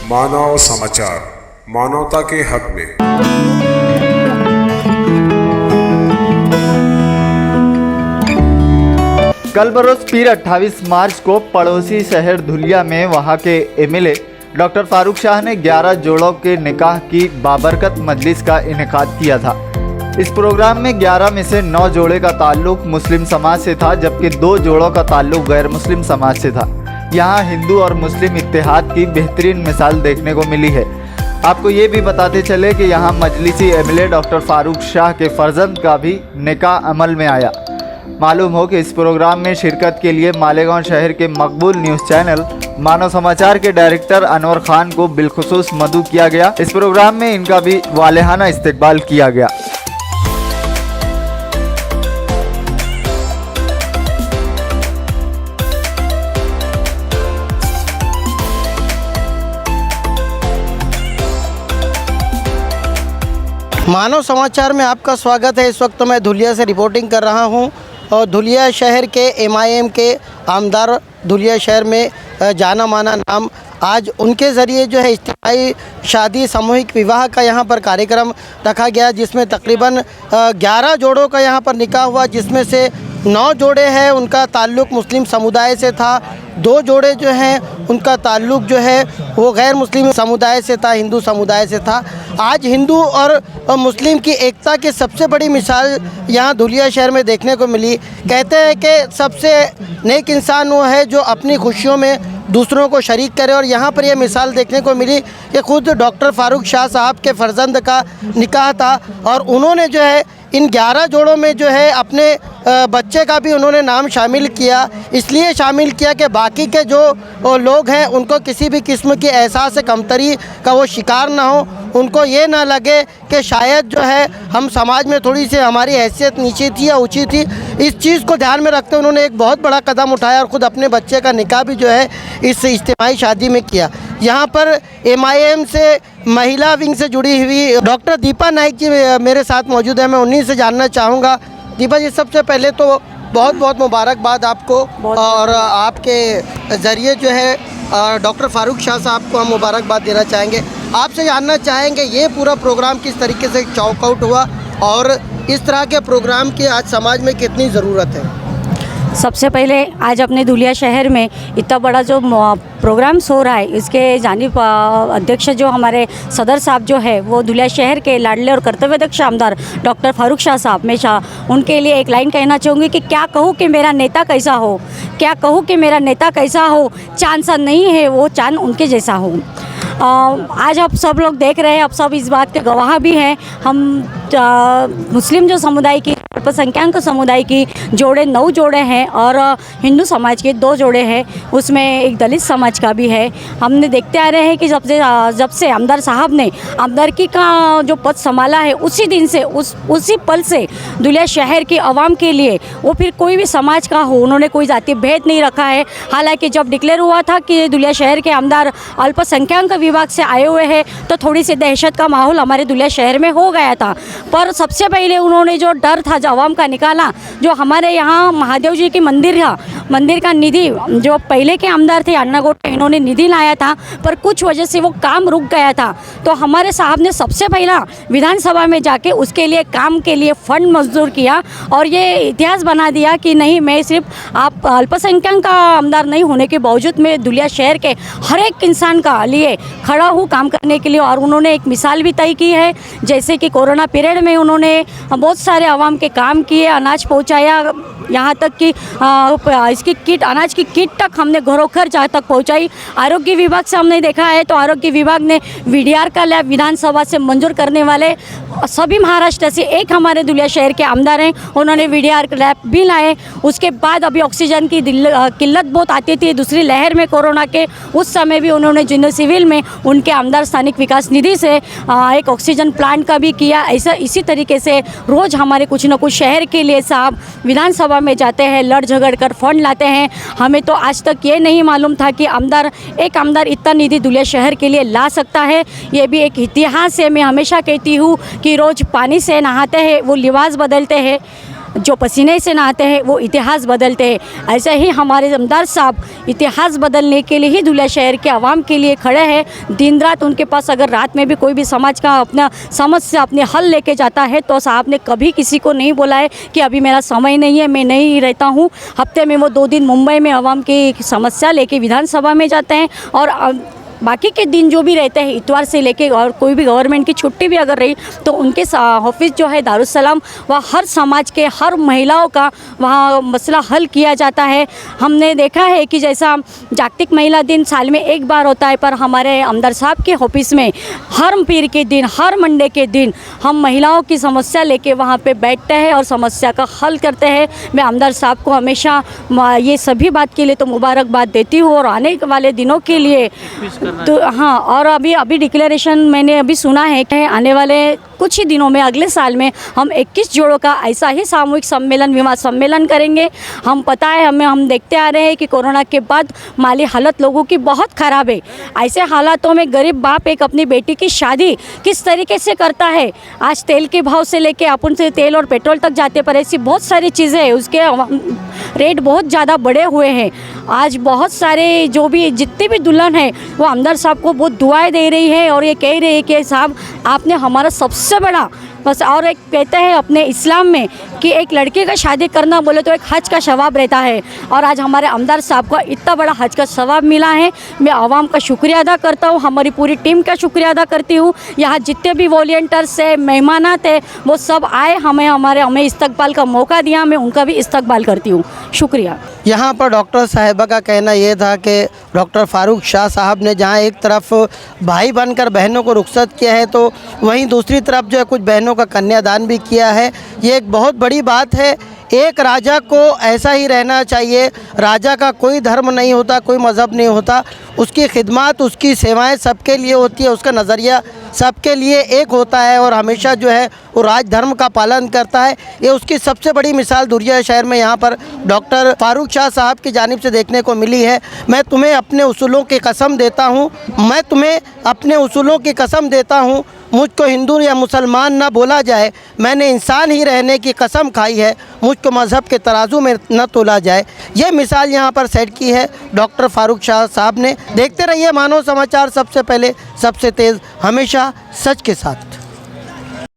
मानव समाचार, मानवता के हक में। कल बरोज पीर 28 मार्च को पड़ोसी शहर धुलिया में वहां के एमएलए डॉक्टर फारूक शाह ने 11 जोड़ों के निकाह की बाबरकत मजलिस का इनेकाद किया था। इस प्रोग्राम में 11 में से 9 जोड़े का ताल्लुक मुस्लिम समाज से था, जबकि 2 जोड़ों का ताल्लुक गैर मुस्लिम समाज से था। यहाँ हिंदू और मुस्लिम इत्तेहाद की बेहतरीन मिसाल देखने को मिली है। आपको ये भी बताते चले कि यहाँ मजलिसी एमएलए डॉक्टर फारूक शाह के फर्जंद का भी निकाह अमल में आया। मालूम हो कि इस प्रोग्राम में शिरकत के लिए मालेगांव शहर के मकबूल न्यूज़ चैनल मानव समाचार के डायरेक्टर अनवर खान को बिलखुसूस मदऊ किया गया। इस प्रोग्राम में इनका भी वालेहाना इस्तकबाल किया गया। मानव समाचार में आपका स्वागत है। इस वक्त मैं धुलिया से रिपोर्टिंग कर रहा हूं और धुलिया शहर के एमआईएम के आमदार, धुलिया शहर में जाना माना नाम, आज उनके ज़रिए जो है इज्तिमाई शादी सामूहिक विवाह का यहां पर कार्यक्रम रखा गया, जिसमें तकरीबन 11 जोड़ों का यहां पर निकाह हुआ, जिसमें से 9 जोड़े हैं उनका ताल्लुक़ मुस्लिम समुदाय से था, 2 जोड़े जो हैं उनका ताल्लुक़ जो है वो गैर मुस्लिम समुदाय से था, हिंदू समुदाय से था। आज हिंदू और मुस्लिम की एकता की सबसे बड़ी मिसाल यहाँ धुलिया शहर में देखने को मिली। कहते हैं कि सबसे नेक इंसान वो है जो अपनी खुशियों में दूसरों को शरीक करे, और यहाँ पर यह मिसाल देखने को मिली कि खुद डॉक्टर फारूक शाह साहब के फर्जंद का निकाह था और उन्होंने जो है इन 11 जोड़ों में जो है अपने बच्चे का भी उन्होंने नाम शामिल किया। इसलिए शामिल किया कि बाकी के जो लोग हैं उनको किसी भी किस्म की एहसास कमतरी का वो शिकार ना हो, उनको ये ना लगे कि शायद जो है हम समाज में थोड़ी सी हमारी हैसियत नीचे थी या ऊंची थी। इस चीज़ को ध्यान में रखते हुए उन्होंने एक बहुत बड़ा कदम उठाया और ख़ुद अपने बच्चे का निकाह भी जो है इस इज्तिमाई शादी में किया। यहाँ पर एमआईएम से महिला विंग से जुड़ी हुई डॉक्टर दीपा नाइक जी मेरे साथ मौजूद है। मैं उन्हीं से जानना चाहूँगा। दीपा जी, सबसे पहले तो बहुत बहुत मुबारकबाद आपको, और आपके ज़रिए जो है डॉक्टर फारूक शाह साहब को हम मुबारकबाद देना चाहेंगे। आपसे जानना चाहेंगे ये पूरा प्रोग्राम किस तरीके से चौकआउट हुआ और इस तरह के प्रोग्राम की आज समाज में कितनी ज़रूरत है? सबसे पहले आज अपने धुलिया शहर में इतना बड़ा जो प्रोग्राम्स हो रहा है, इसके जानिब अध्यक्ष जो हमारे सदर साहब जो है वो धुलिया शहर के लाडले और कर्तव्यदक्ष आमदार डॉक्टर फारूक शाह साहब, हमेशा उनके लिए एक लाइन कहना चाहूँगी कि क्या कहूँ कि मेरा नेता कैसा हो, क्या कहूँ कि मेरा नेता कैसा हो, चांद सा नहीं है वो चांद उनके जैसा हो। आज आप सब लोग देख रहे हैं, आप सब इस बात के गवाह भी हैं। हम मुस्लिम जो समुदाय की, अल्पसंख्यक समुदाय की जोड़े 9 जोड़े हैं और हिंदू समाज के 2 जोड़े हैं, उसमें एक दलित समाज का भी है। हमने देखते आ रहे हैं कि जब से आमदार साहब ने आमदारकी का जो पद संभाला है, उसी दिन से उसी पल से धुलिया शहर की आवाम के लिए, वो फिर कोई भी समाज का हो, उन्होंने कोई जाति भेद नहीं रखा है। हालांकि जब डिक्लेयर हुआ था कि धुलिया शहर के आमदार अल्पसंख्यक विभाग से आए हुए हैं तो थोड़ी सी दहशत का माहौल हमारे धुलिया शहर में हो गया था, पर सबसे पहले उन्होंने जो डर था आवाम का निकाला। जो हमारे यहाँ महादेव जी की मंदिर का निधि जो पहले के आमदार थे अन्ना गोटे, इन्होंने निधि लाया था, पर कुछ वजह से वो काम रुक गया था। तो हमारे साहब ने सबसे पहला विधानसभा में जाके उसके लिए काम के लिए फंड मंजूर किया और ये इतिहास बना दिया कि नहीं, मैं सिर्फ आप अल्पसंख्यक का आमदार नहीं होने के बावजूद मैं धुलिया शहर के हर एक इंसान का लिए खड़ा हूँ काम करने के लिए। और उन्होंने एक मिसाल भी तय की है, जैसे कि कोरोना पीरियड में उन्होंने बहुत सारे आवाम के काम किए, अनाज पहुंचाया, यहाँ तक कि इसकी किट, अनाज की किट तक हमने घरों घर जहाँ तक पहुँचाई। आरोग्य विभाग से हमने देखा है तो आरोग्य विभाग ने वीडीआर का लैब विधानसभा से मंजूर करने वाले सभी महाराष्ट्र से एक हमारे धुलिया शहर के आमदार हैं, उन्होंने वीडीआर लैब भी लाए। उसके बाद अभी ऑक्सीजन की किल्लत बहुत आती थी दूसरी लहर में कोरोना के, उस समय भी उन्होंने जिन्हों सिविल में उनके आमदार स्थानिक विकास निधि से एक ऑक्सीजन प्लांट का भी किया। ऐसा इसी तरीके से रोज़ हमारे कुछ न कुछ शहर के लिए साहब विधानसभा में जाते हैं, लड़ झगड़ कर फंड लाते हैं। हमें तो आज तक ये नहीं मालूम था कि एक आमदार इतना निधि धुलिया शहर के लिए ला सकता है। ये भी एक इतिहास है। मैं हमेशा कहती हूँ कि रोज़ पानी से नहाते हैं, वो लिबास बदलते हैं, जो पसीने से नहाते हैं वो इतिहास बदलते हैं। ऐसे ही हमारे जमदार साहब इतिहास बदलने के लिए ही धुलिया शहर के आवाम के लिए खड़े हैं। दिन रात उनके पास अगर रात में भी कोई भी समाज का अपना समस्या अपने हल लेके जाता है तो साहब ने कभी किसी को नहीं बोला है कि अभी मेरा समय नहीं है, मैं नहीं रहता हूँ। हफ्ते में वो 2 दिन मुंबई में आवाम की समस्या लेके विधानसभा में जाते हैं और बाकी के दिन जो भी रहते हैं इतवार से लेके और कोई भी गवर्नमेंट की छुट्टी भी अगर रही तो उनके ऑफिस जो है दारुसलाम वह हर समाज के हर महिलाओं का वहाँ मसला हल किया जाता है। हमने देखा है कि जैसा जागतिक महिला दिन साल में एक बार होता है, पर हमारे आमदार साहब के ऑफिस में हर पीर के दिन, हर मंडे के दिन हम महिलाओं की समस्या लेके वहाँ पे बैठते हैं और समस्या का हल करते हैं। मैं आमदार साहब को हमेशा ये सभी बात के लिए तो मुबारकबाद देती हूँ और आने वाले दिनों के लिए तो हाँ। और अभी डिक्लेरेशन मैंने अभी सुना है कि आने वाले कुछ ही दिनों में अगले साल में हम 21 जोड़ों का ऐसा ही सामूहिक सम्मेलन, विवाह सम्मेलन करेंगे। हम पता है हम देखते आ रहे हैं कि कोरोना के बाद माली हालत लोगों की बहुत ख़राब है। ऐसे हालातों में गरीब बाप एक अपनी बेटी की शादी किस तरीके से करता है। आज तेल के भाव से लेके अपन से तेल और पेट्रोल तक जाते पर ऐसी बहुत सारी चीज़ें हैं, उसके रेट बहुत ज़्यादा बढ़े हुए हैं। आज बहुत सारे जो भी जितने भी दुल्हन है वो आमदार साहब को बहुत दुआएं दे रही है और ये कह रही है कि साहब आपने हमारा सबसे बड़ा बस। और एक कहते हैं अपने इस्लाम में कि एक लड़के का शादी करना बोले तो एक हज का सवाब रहता है और आज हमारे आमदार साहब को इतना बड़ा हज का सवाब मिला है। मैं आवाम का शुक्रिया अदा करता हूँ, हमारी पूरी टीम का शुक्रिया अदा करती हूँ। यहाँ जितने भी वॉलंटियर्स है, मेहमानात है, वो सब आए, हमें इस्तकबाल का मौका दिया। मैं उनका भी इस्तकबाल करती हूँ। शुक्रिया। यहाँ पर डॉक्टर साहिबा का कहना ये था कि डॉक्टर फारूक शाह साहब ने जहाँ एक तरफ भाई बनकर बहनों को रुखसत किया है तो वहीं दूसरी तरफ जो है कुछ बहनों का कन्यादान भी किया है। ये एक बहुत बड़ी बात है। एक राजा को ऐसा ही रहना चाहिए। राजा का कोई धर्म नहीं होता, कोई मज़हब नहीं होता। उसकी खिदमत, उसकी सेवाएं सबके लिए होती है, उसका नज़रिया सबके लिए एक होता है और हमेशा जो है वो राज धर्म का पालन करता है। ये उसकी सबसे बड़ी मिसाल धुलिया शहर में यहाँ पर डॉक्टर फारूक शाह साहब की जानिब से देखने को मिली है। मैं तुम्हें अपने उसूलों की कसम देता हूँ, मुझको हिंदू या मुसलमान ना बोला जाए, मैंने इंसान ही रहने की कसम खाई है, मुझको मज़हब के तराजू में न तोला जाए। ये मिसाल यहाँ पर सेट की है डॉक्टर फारूक शाह साहब ने। देखते रहिए मानव समाचार, सबसे पहले सबसे तेज़, हमेशा सच के साथ।